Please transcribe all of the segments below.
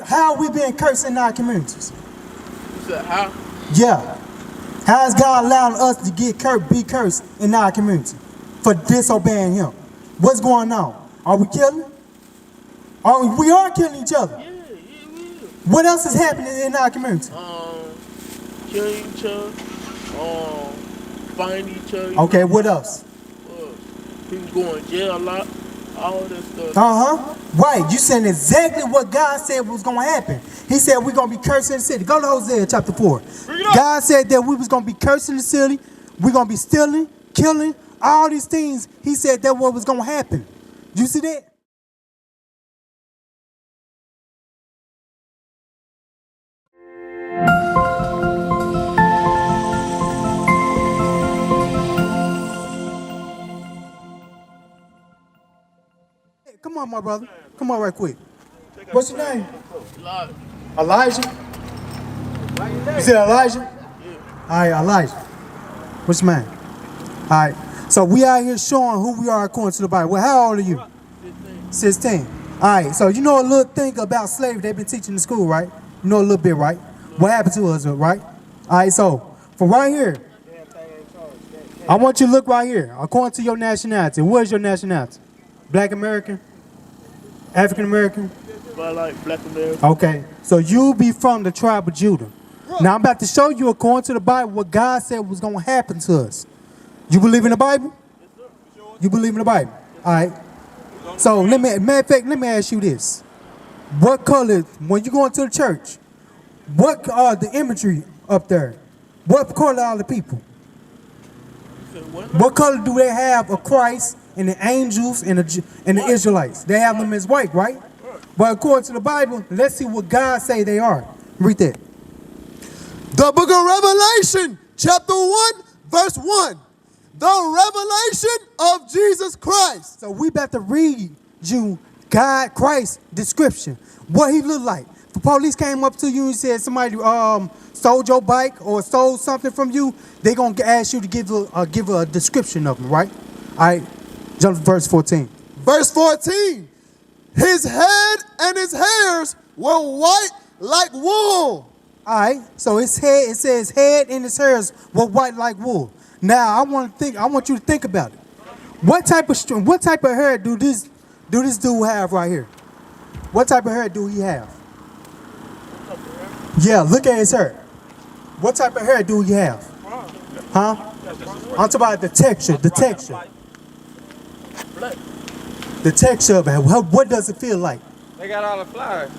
how we been cursed in our communities? You said how? Yeah. How is God allowing us to be cursed in our community for disobeying Him? What's going on? Are we killing? We are killing each other. Yeah, we is. What else is happening in our community? Killing each other, fighting each other. Okay, what else? People going to jail a lot, all that stuff. Right, you saying exactly what God said was going to happen. He said we're going to be cursed in the city. Go to Hosea chapter 4. God said that we was going to be cursed in the city. We're going to be stealing, killing, all these things. He said that what was going to happen. You see that? Come on, my brother. Come on right quick. What's your name? Elijah. Elijah? You said Elijah? Yeah. All right, Elijah. What's your name? All right. So we out here showing who we are according to the Bible. Well, how old are you? 16. All right. So you know a little thing about slavery they've been teaching in school, right? You know a little bit, right? What happened to us, right? All right. So for right here, I want you to look right here. According to your nationality, what is your nationality? Black American? African American? But like Black American. Okay, so you be from the tribe of Judah. Now I'm about to show you, according to the Bible, what God said was going to happen to us. You believe in the Bible? You believe in the Bible? All right. So matter of fact, let me ask you this: what color, when you go into the church, what are the imagery up there? What color are the people? What color do they have of Christ and the angels and the Israelites? They have them as white, right? But according to the Bible, let's see what God say they are. Read that. The book of Revelation, chapter 1, verse 1. The revelation of Jesus Christ. So we about to read you God, Christ's description. What he looked like. If the police came up to you and said somebody stole your bike or stole something from you, they going to ask you to give a description of him, right? All right, jump to verse 14. Verse 14. His head and his hairs were white like wool. All right, so his head, it says head and his hairs were white like wool. Now I want you to think about it. What type of hair do this dude have right here? What type of hair do he have? Yeah, look at his hair. What type of hair do he have? Huh? I'm talking about the texture. The texture of it. What does it feel like? They got all the flowers.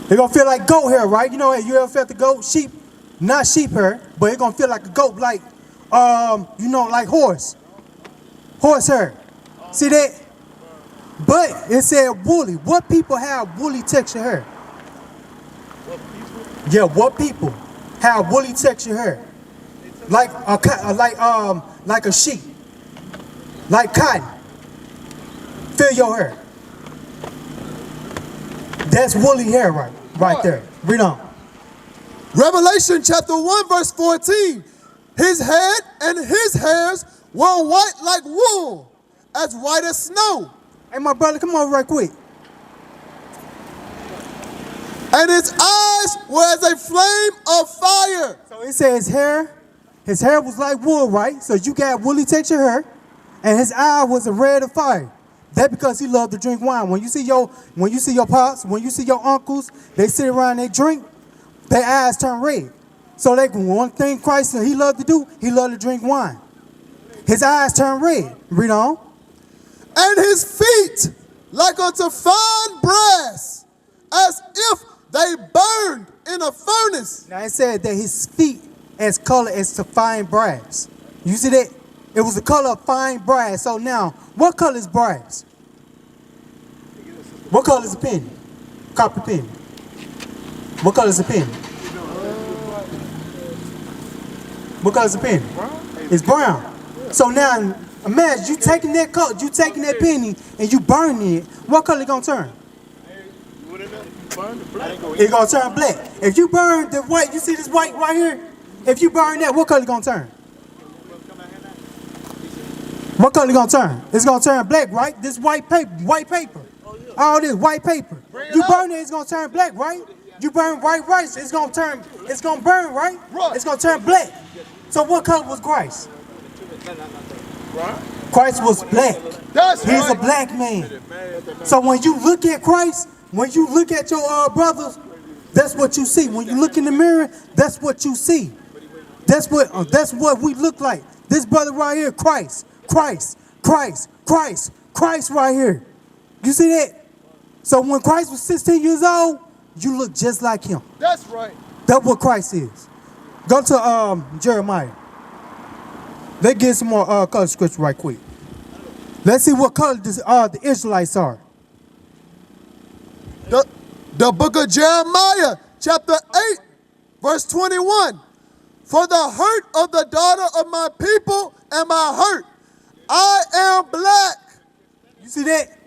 They're gonna feel like goat hair, right? You know, you ever felt the goat? Sheep, not sheep hair, but it's gonna feel like a goat, like, like horse hair. See that? But it said woolly. What people have woolly texture hair? What people? Yeah, what people have woolly texture hair? Like a sheep, like cotton. Feel your hair. That's woolly hair right there. Read on. Revelation chapter 1, verse 14. His head and his hairs were white like wool, as white as snow. Hey, my brother, come on right quick. And his eyes were as a flame of fire. So it says his hair was like wool, right? So you got woolly texture hair, and his eye was a red of fire. That's because he loved to drink wine. When you see your pops, when you see your uncles, they sit around and they drink, their eyes turn red. So one thing Christ he loved to do, he loved to drink wine. His eyes turn red. Read on. And his feet like unto fine brass, as if they burned in a furnace. Now it said that his feet as color as to fine brass. You see that? It was the color of fine brass. So now, what color is brass? What color is a penny? Copper penny. What color is a penny? What color is a penny? It's brown. So now, imagine you taking that color, you taking that penny and you burning it. What color it gonna turn? It's gonna turn black. If you burn the white, you see this white right here? If you burn that, what color it gonna turn? What color it gonna turn? It's gonna turn black, right? This white paper. All this white paper. You burn it, it's gonna turn black, right? You burn white rice, it's gonna burn, right? It's gonna turn black. So what color was Christ? Christ was black. He's a black man. So when you look at Christ, when you look at your brothers, that's what you see. When you look in the mirror, that's what you see. That's what we look like. This brother right here, Christ right here. You see that? So when Christ was 16 years old, you look just like him. That's right. That's what Christ is. Go to Jeremiah. Let's get some more color scripture right quick. Let's see what color the Israelites are. The book of Jeremiah, chapter 8, verse 21. For the hurt of the daughter of my people and my hurt, I am black. You see that?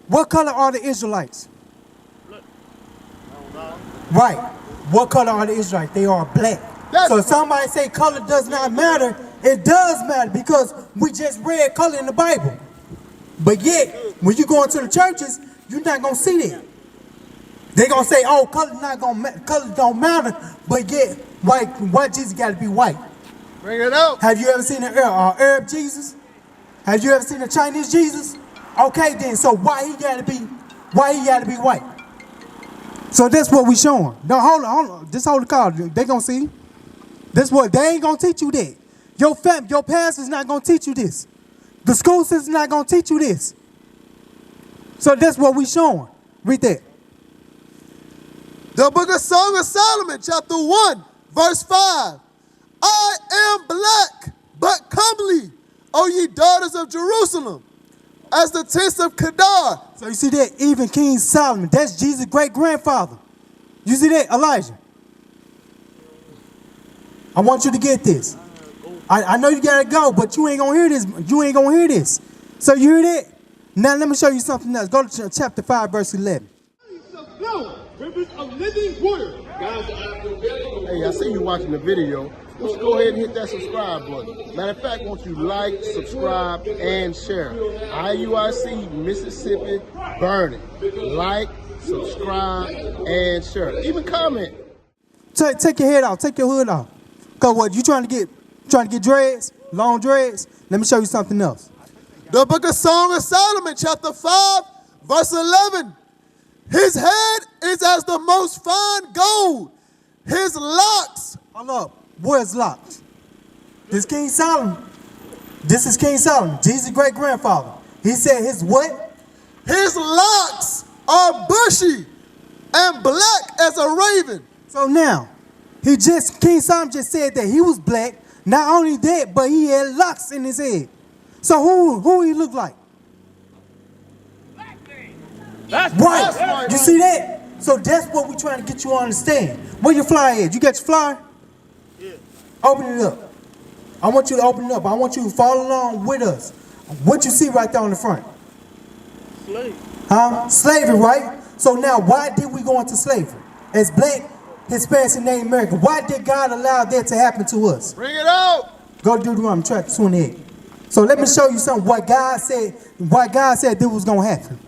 What color are the Israelites? Right. What color are the Israelites? They are black. So if somebody say color does not matter, it does matter because we just read color in the Bible. But yet, when you go into the churches, you're not going to see that. They're going to say, oh, color don't matter, but yet, why Jesus got to be white? Bring it out. Have you ever seen an Arab Jesus? Have you ever seen a Chinese Jesus? Okay then, so why he gotta be white? So that's what we showing. No, hold on. Just hold the call. They gonna see. That's what they ain't gonna teach you that. Your pastor's not gonna teach you this. The school system's not gonna teach you this. So that's what we showing. Read that. The book of Song of Solomon, chapter 1, verse 5. I am black, but comely, O ye daughters of Jerusalem, as the tents of Kedar. So you see that? Even King Solomon, that's Jesus' great-grandfather. You see that, Elijah? I want you to get this. I know you gotta go, but you ain't gonna hear this. You ain't gonna hear this. So you hear that? Now let me show you something else. Go to chapter 5, verse 11. Rivers of living water. Hey, I see you watching the video. Let's go ahead and hit that subscribe button. Matter of fact, won't you like, subscribe, and share? IUIC Mississippi burning. Like, subscribe, and share. Even comment. Take your head off. Take your hood off. Cause what you trying to get dreads, long dreads? Let me show you something else. The book of Song of Solomon, chapter 5, verse 11. His head is as the most fine gold. His locks. Hold up. Where's locks? This King Solomon. This is King Solomon. Jesus' great-grandfather. He said his what? His locks are bushy and black as a raven. So now, King Solomon just said that he was black. Not only that, but he had locks in his head. So who he look like? That's right. You see that? So that's what we're trying to get you to understand. Where your flyer at? You got your flyer? Yeah. Open it up. I want you to open it up. I want you to follow along with us. What you see right there on the front? Slave. Huh? Slavery, right? So now, why did we go into slavery? As black, Hispanics, and Native Americans, why did God allow that to happen to us? Bring it out. Go to Deuteronomy chapter 28. So let me show you something. Why God said this was going to happen.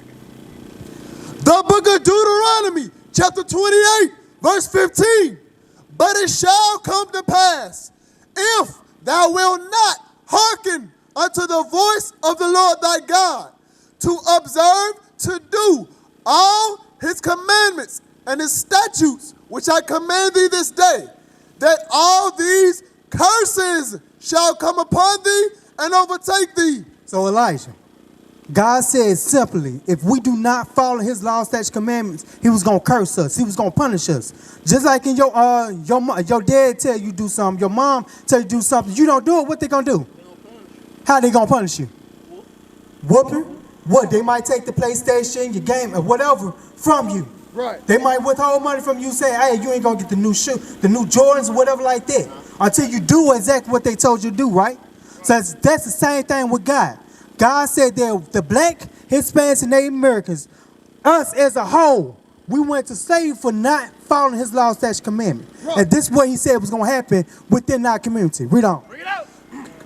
The book of Deuteronomy, chapter 28, verse 15. But it shall come to pass, if thou wilt not hearken unto the voice of the Lord thy God, to observe to do all his commandments and his statutes, which I command thee this day, that all these curses shall come upon thee and overtake thee. So Elijah, God said simply, if we do not follow his law, statutes, commandments, he was going to curse us. He was going to punish us. Just like in your dad tell you do something, your mom tell you do something, you don't do it, what they going to do? How they going to punish you? Whooping? What? They might take the PlayStation, your game, or whatever from you. Right. They might withhold money from you, say, hey, you ain't going to get the new shoe, the new Jordans, or whatever like that, until you do exactly what they told you to do, right? So that's the same thing with God. God said that the black, Hispanics, and Native Americans, us as a whole, we went to slavery for not following his law, statutes, commandment. Right. And this is what he said was going to happen within our community. Read on. Bring it out.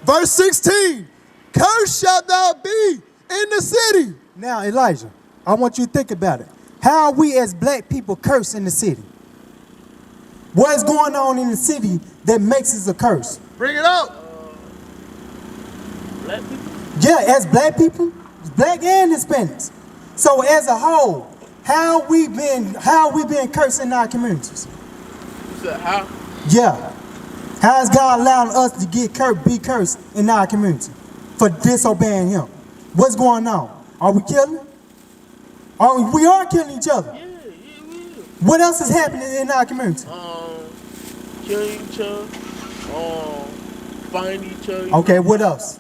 Verse 16, cursed shalt thou be in the city. Now, Elijah, I want you to think about it. How are we as black people cursed in the city? What is going on in the city that makes us a curse? Bring it out. Black people. Yeah, as black people, black and Hispanics. So as a whole, how we been cursed in our communities? You said how? Yeah. How is God allowing us to be cursed in our community for disobeying Him? What's going on? Are we killing? We are killing each other. Yeah, we will. What else is happening in our community? Killing each other. Fighting each other. Okay, what else?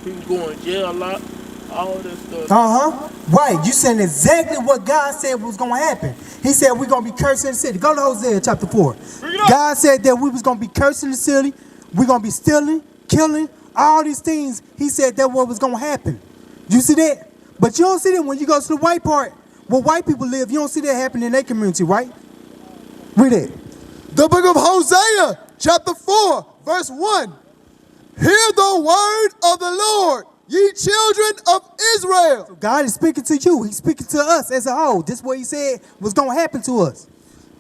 People going to jail a lot. All that stuff. Right, you saying exactly what God said was going to happen. He said we're going to be cursed in the city. Go to Hosea chapter 4. God said that we was going to be cursed in the city. We're going to be stealing, killing, all these things. He said that what was going to happen. You see that? But you don't see that when you go to the white part, where white people live. You don't see that happen in their community, right? Read it. The book of Hosea, chapter 4, verse 1. Hear the word of the Lord, ye children of Israel. So God is speaking to you. He's speaking to us as a whole. This is what He said was going to happen to us.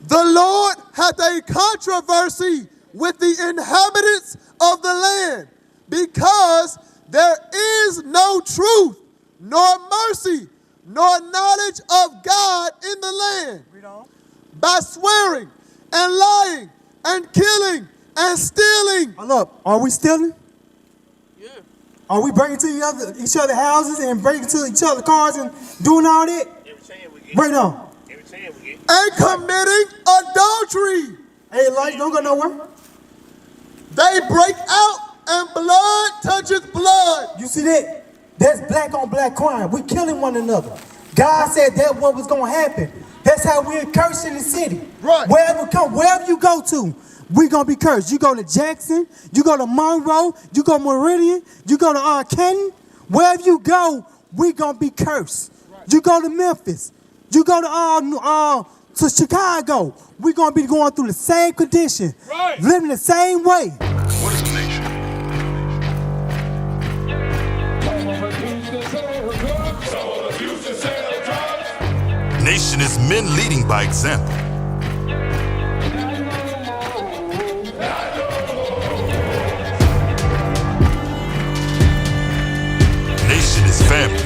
The Lord hath a controversy with the inhabitants of the land, because there is no truth, nor mercy, nor knowledge of God in the land. Read on. By swearing and lying and killing and stealing. Look, are we stealing? Yeah. Are we breaking to each other houses and breaking to each other cars and doing all that? Right on. And committing adultery. Hey, Elijah, don't go nowhere. They break out and blood touches blood. You see that? That's black on black crime. We're killing one another. God said that what was going to happen. That's how we're cursed in the city. Right. Wherever you go to, we're going to be cursed. You go to Jackson, you go to Monroe, you go to Meridian, you go to Canton. Wherever you go, we're going to be cursed. Right. You go to Memphis, you go to Chicago, we're going to be going through the same condition, right, living the same way. What is a nation? Nation is men leading by example. Nation is family.